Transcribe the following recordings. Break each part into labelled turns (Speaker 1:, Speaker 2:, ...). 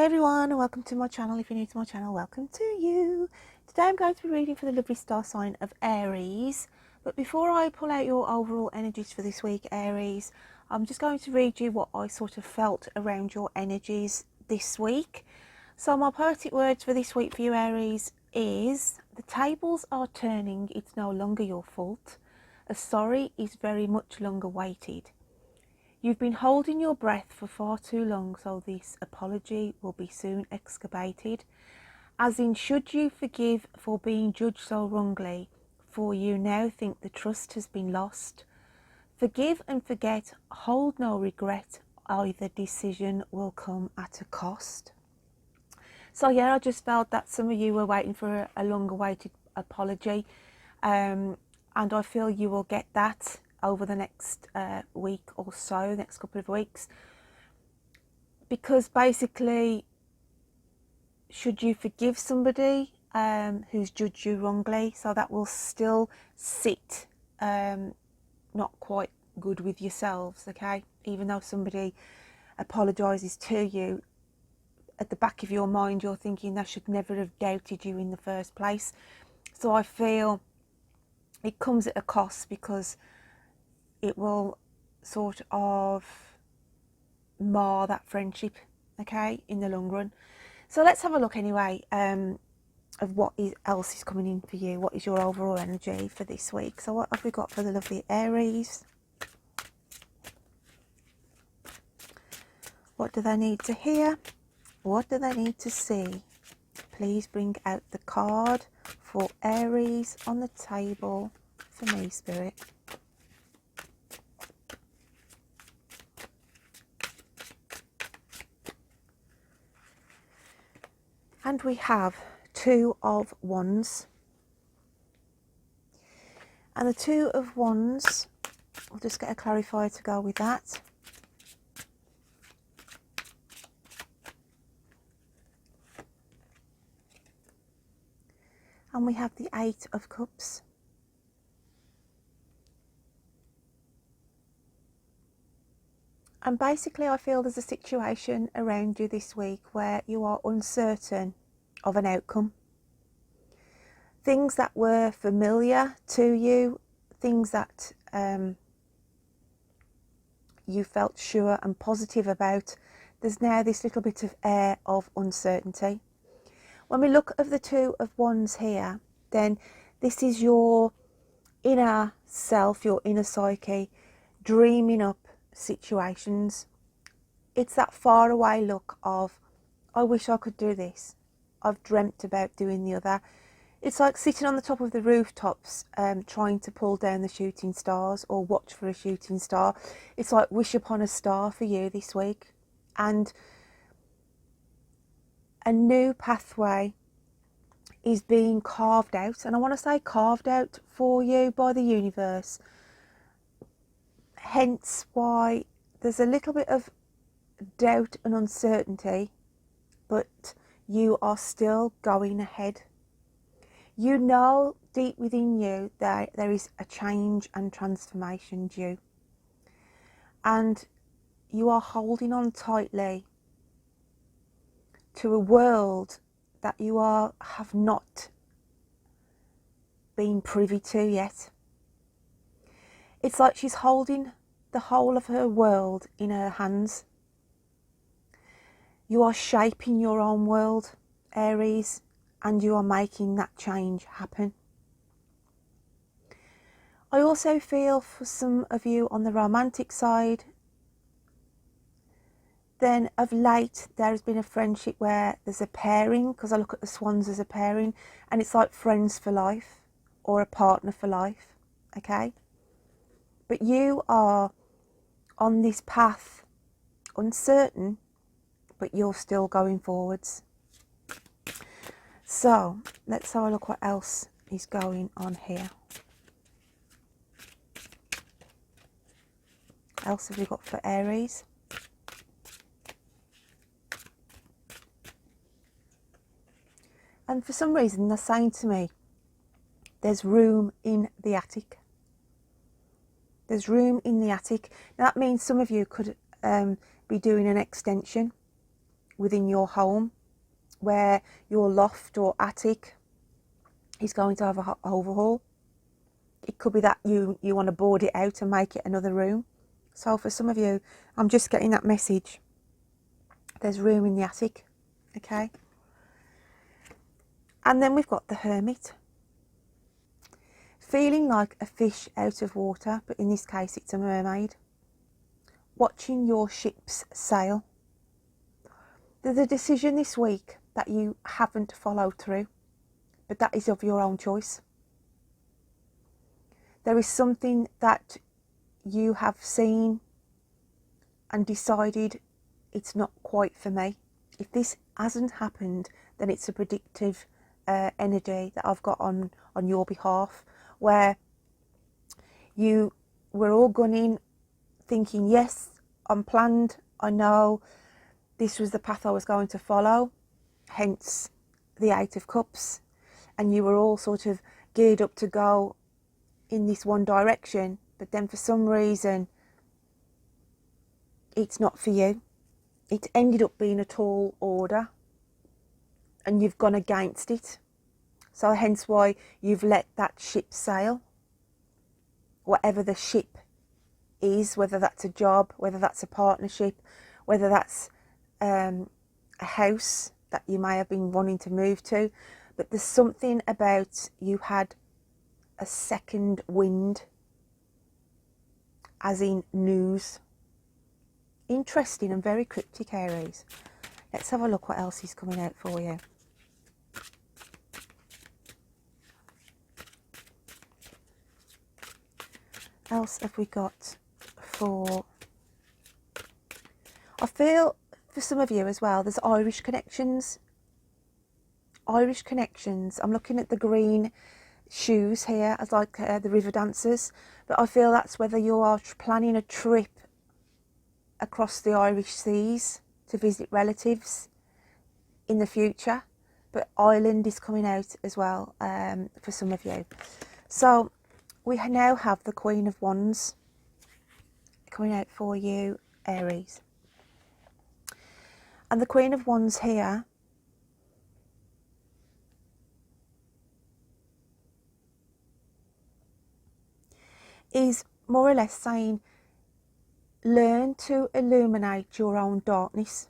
Speaker 1: Hi everyone, and welcome to my channel. If you're new to my channel, welcome to you. Today I'm going to be reading for the lovely star sign of Aries. But before I pull out your overall energies for this week, Aries, I'm just going to read you what I sort of felt around your energies this week. So my poetic words for this week for you, Aries, is: the tables are turning, it's no longer your fault. A sorry is very much longer waited. You've been holding your breath for far too long, so this apology will be soon excavated. As in, should you forgive for being judged so wrongly, for you now think the trust has been lost. Forgive and forget, hold no regret, either decision will come at a cost. So yeah, I just felt that some of you were waiting for a long-awaited apology, and I feel you will get that over the next week or so, next couple of weeks, because basically, should you forgive somebody who's judged you wrongly, so that will still sit not quite good with yourselves, okay? Even though somebody apologizes to you, at the back of your mind you're thinking they should never have doubted you in the first place. So I feel it comes at a cost, because it will sort of mar that friendship, okay, in the long run. So let's have a look anyway of what else is coming in for you. What is your overall energy for this week? So what have we got for the lovely Aries? What do they need to hear? What do they need to see? Please bring out the card for Aries on the table for me, Spirit. And we have Two of Wands. And the Two of Wands, I'll just get a clarifier to go with that. And we have the Eight of Cups. And basically I feel there's a situation around you this week where you are uncertain of an outcome. Things that were familiar to you, things that you felt sure and positive about, there's now this little bit of air of uncertainty. When we look at the Two of Wands here, then this is your inner self, your inner psyche, dreaming up situations. It's that far away look of, I wish I could do this, I've dreamt about doing the other. It's like sitting on the top of the rooftops trying to pull down the shooting stars or watch for a shooting star. It's like wish upon a star for you this week. And a new pathway is being carved out, and I want to say carved out for you by the universe. Hence why there's a little bit of doubt and uncertainty, but you are still going ahead. You know deep within you that there is a change and transformation due, and you are holding on tightly to a world that you have not been privy to yet. It's like she's holding the whole of her world in her hands. You are shaping your own world, Aries, and you are making that change happen. I also feel for some of you on the romantic side, then of late there has been a friendship where there's a pairing, because I look at the swans as a pairing, and it's like friends for life or a partner for life, okay? But you are on this path, uncertain, but you're still going forwards. So let's have a look what else is going on here. What else have we got for Aries? And for some reason they're saying to me, there's room in the attic. There's room in the attic. Now that means some of you could be doing an extension within your home, where your loft or attic is going to have an overhaul. It could be that you want to board it out and make it another room. So for some of you, I'm just getting that message. There's room in the attic, okay? And then we've got the Hermit. Feeling like a fish out of water, but in this case it's a mermaid. Watching your ships sail. There's a decision this week that you haven't followed through, but that is of your own choice. There is something that you have seen and decided it's not quite for me. If this hasn't happened, then it's a predictive energy that I've got on your behalf, where you were all gunning, thinking, yes, I'm planned, I know this was the path I was going to follow, hence the Eight of Cups, and you were all sort of geared up to go in this one direction, but then for some reason it's not for you. It ended up being a tall order and you've gone against it. So hence why you've let that ship sail. Whatever the ship is, whether that's a job, whether that's a partnership, whether that's a house that you may have been wanting to move to. But there's something about you had a second wind, as in news. Interesting and very cryptic, Aries. Let's have a look what else is coming out for you. Else have we got for... I feel for some of you as well, there's Irish connections. Irish connections. I'm looking at the green shoes here as like the river dancers, but I feel that's whether you are planning a trip across the Irish seas to visit relatives in the future, but Ireland is coming out as well for some of you. So we now have the Queen of Wands coming out for you, Aries. And the Queen of Wands here is more or less saying, learn to illuminate your own darkness.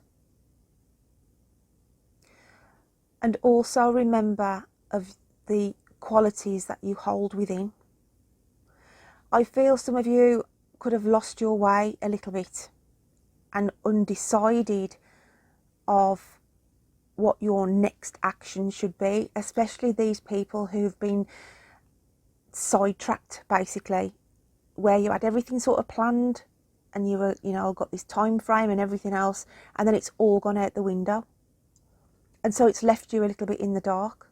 Speaker 1: And also remember of the qualities that you hold within. I feel some of you could have lost your way a little bit and undecided of what your next action should be, especially these people who've been sidetracked, basically, where you had everything sort of planned and you were, you know, got this time frame and everything else, and then it's all gone out the window. And so it's left you a little bit in the dark.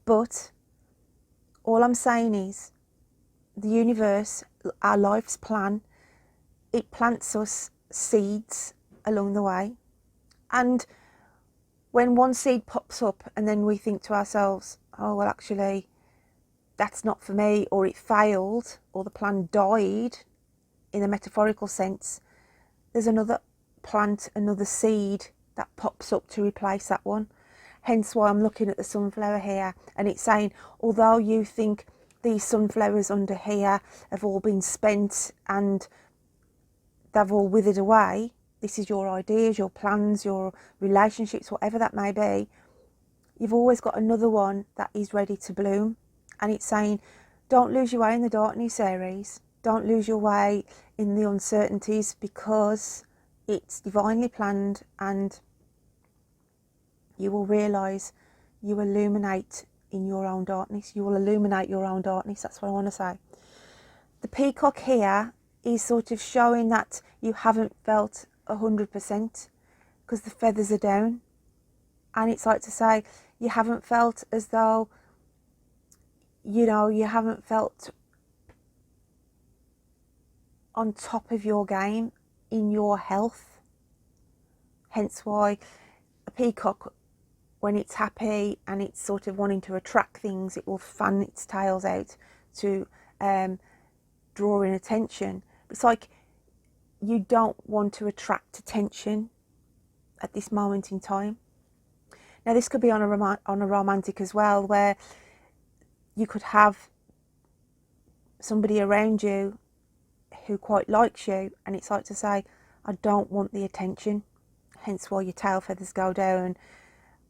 Speaker 1: But all I'm saying is, the universe, our life's plan, it plants us seeds along the way. And when one seed pops up and then we think to ourselves, oh, well, actually, that's not for me, or it failed, or the plan died, in a metaphorical sense, there's another plant, another seed that pops up to replace that one. Hence why I'm looking at the sunflower here, and it's saying, although you think these sunflowers under here have all been spent and they've all withered away, this is your ideas, your plans, your relationships, whatever that may be, you've always got another one that is ready to bloom. And it's saying, don't lose your way in the darkness, Aries. Don't lose your way in the uncertainties, because it's divinely planned, and you will realise you illuminate in your own darkness. You will illuminate your own darkness. That's what I want to say. The peacock here is sort of showing that you haven't felt 100% because the feathers are down. And it's like to say, you haven't felt as though, you know, you haven't felt on top of your game in your health. Hence why a peacock, when it's happy and it's sort of wanting to attract things, it will fan its tails out to draw in attention. It's like you don't want to attract attention, at this moment in time. Now this could be on a romantic as well, where you could have somebody around you who quite likes you, and it's like to say, I don't want the attention, hence why your tail feathers go down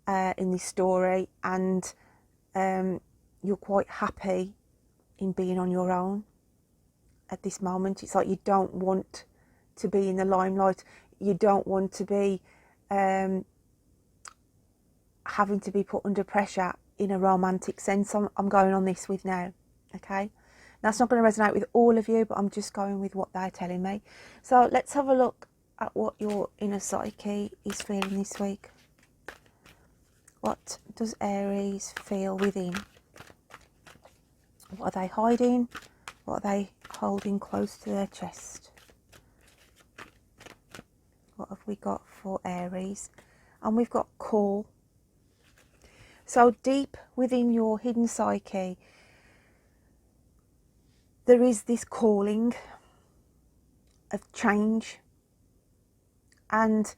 Speaker 1: in this story, and you're quite happy in being on your own at this moment. It's like you don't want to be in the limelight, you don't want to be having to be put under pressure in a romantic sense. I'm going on this with now, okay? That's not going to resonate with all of you, but I'm just going with what they're telling me. So let's have a look at what your inner psyche is feeling this week. What does Aries feel within? What are they hiding? What are they holding close to their chest? What have we got for Aries? And we've got call. So deep within your hidden psyche, there is this calling of change, and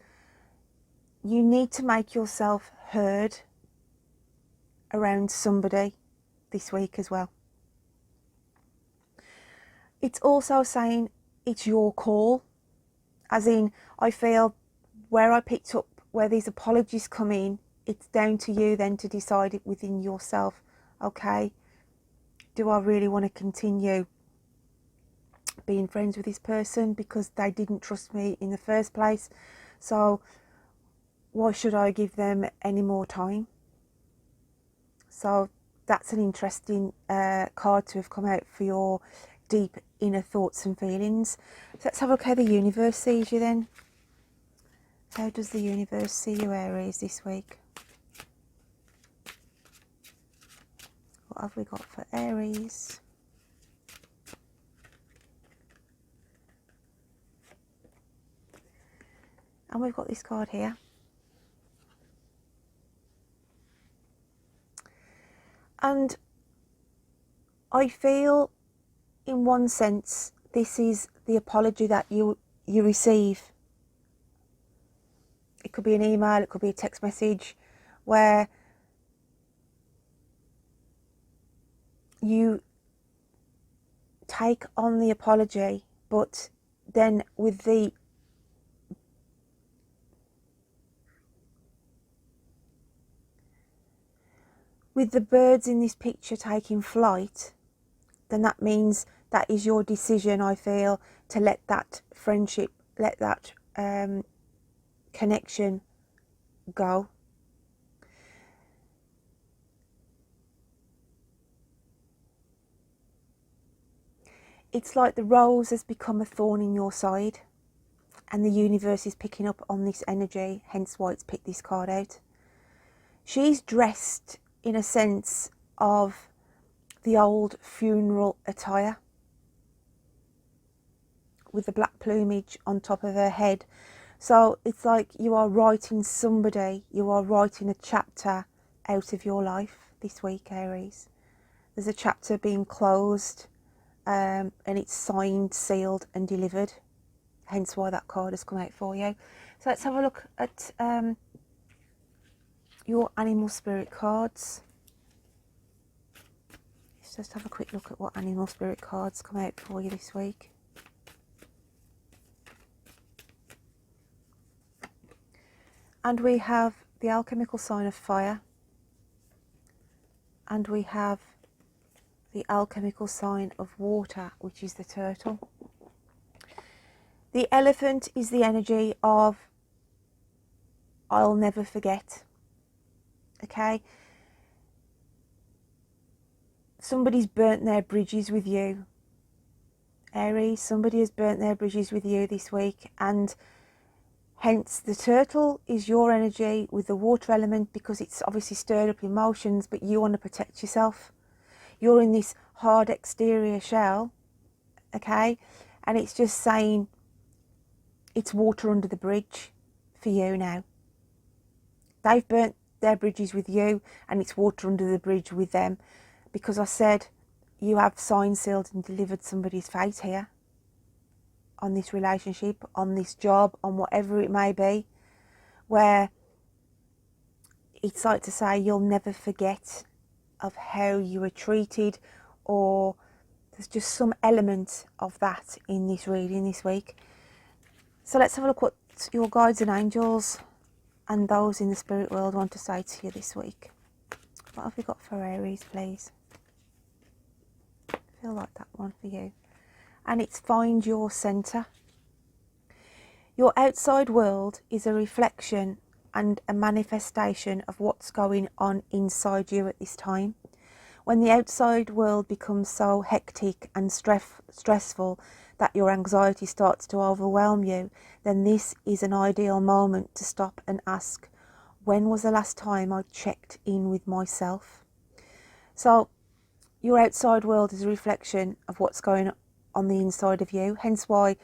Speaker 1: you need to make yourself heard around somebody this week as well. It's also saying it's your call, as in, I feel where I picked up where these apologies come in, it's down to you then to decide it within yourself. Okay, do I really want to continue being friends with this person because they didn't trust me in the first place? So why should I give them any more time? So that's an interesting card to have come out for your deep inner thoughts and feelings. So let's have a look how the universe sees you then. How does the universe see you, Aries, this week? What have we got for Aries? And we've got this card here. And I feel, in one sense, this is the apology that you receive. It could be an email, it could be a text message, where you take on the apology, but then with the birds in this picture taking flight, then that means that is your decision, I feel, to let that friendship, let that connection go. It's like the rose has become a thorn in your side, and the universe is picking up on this energy, hence why it's picked this card out. She's dressed in a sense of the old funeral attire, with the black plumage on top of her head. So it's like you are writing somebody, you are writing a chapter out of your life this week, Aries. There's a chapter being closed, and it's signed, sealed and delivered, hence why that card has come out for you. So let's have a look at your animal spirit cards. Let's just have a quick look at what animal spirit cards come out for you this week. And we have the alchemical sign of fire, and we have the alchemical sign of water, which is the turtle. The elephant is the energy of I'll never forget. Okay, somebody's burnt their bridges with you, Aries. Somebody has burnt their bridges with you this week, and hence the turtle is your energy with the water element, because it's obviously stirred up emotions, but you want to protect yourself. You're in this hard exterior shell, okay, and it's just saying it's water under the bridge for you now. They've burnt their bridges with you, and it's water under the bridge with them, because I said you have signed, sealed and delivered somebody's fate here, on this relationship, on this job, on whatever it may be, where it's like to say you'll never forget of how you were treated, or there's just some element of that in this reading this week. So let's have a look what your guides and angels and those in the spirit world want to say to you this week. What have we got for Aries, please? I feel like that one for you. And it's find your centre. Your outside world is a reflection and a manifestation of what's going on inside you at this time. When the outside world becomes so hectic and stressful that your anxiety starts to overwhelm you, then this is an ideal moment to stop and ask, when was the last time I checked in with myself? So your outside world is a reflection of what's going on the inside of you, hence why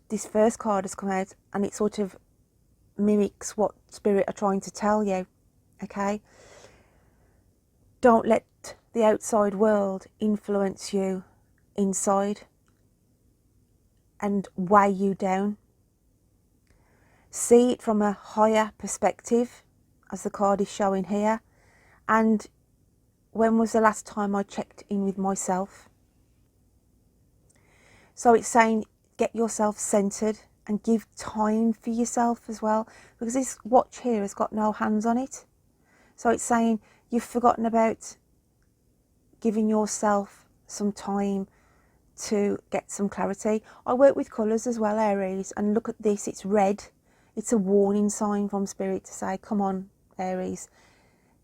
Speaker 1: this first card has come out, and it sort of mimics what spirit are trying to tell you. Okay, don't let the outside world influence you inside and weigh you down. See it from a higher perspective, as the card is showing here. And when was the last time I checked in with myself? So it's saying get yourself centered and give time for yourself as well, because this watch here has got no hands on it. So it's saying you've forgotten about giving yourself some time to get some clarity. I work with colours as well, Aries, and look at this, it's red. It's a warning sign from spirit to say, come on, Aries,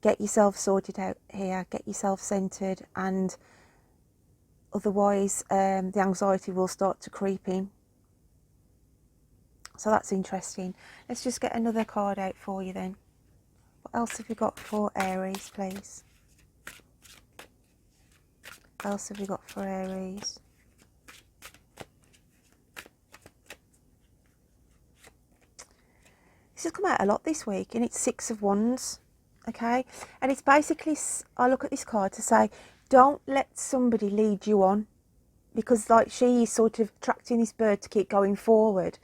Speaker 1: get yourself sorted out here, get yourself centered, and otherwise the anxiety will start to creep in. So that's interesting. Let's just get another card out for you then. What else have we got for Aries, please? What else have we got for Aries? This has come out a lot this week, and it's Six of Wands, okay? And it's basically, I look at this card to say, don't let somebody lead you on, because like she is sort of attracting this bird to keep going forward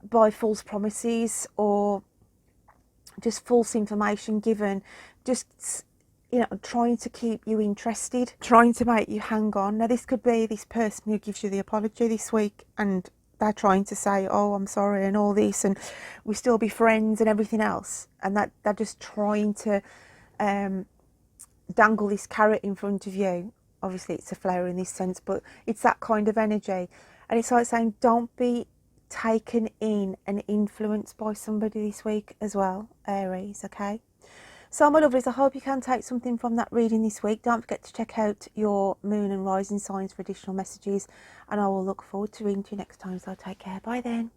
Speaker 1: by false promises or just false information given, just, you know, trying to keep you interested, trying to make you hang on. Now this could be this person who gives you the apology this week, and they're trying to say, oh, I'm sorry, and all this, and we still be friends and everything else, and that they're just trying to dangle this carrot in front of you. Obviously it's a flower in this sense, but it's that kind of energy. And it's like saying, don't be taken in and influenced by somebody this week as well, Aries, okay? So my lovelies, I hope you can take something from that reading this week. Don't forget to check out your moon and rising signs for additional messages, and I will look forward to reading to you next time. So take care. Bye then.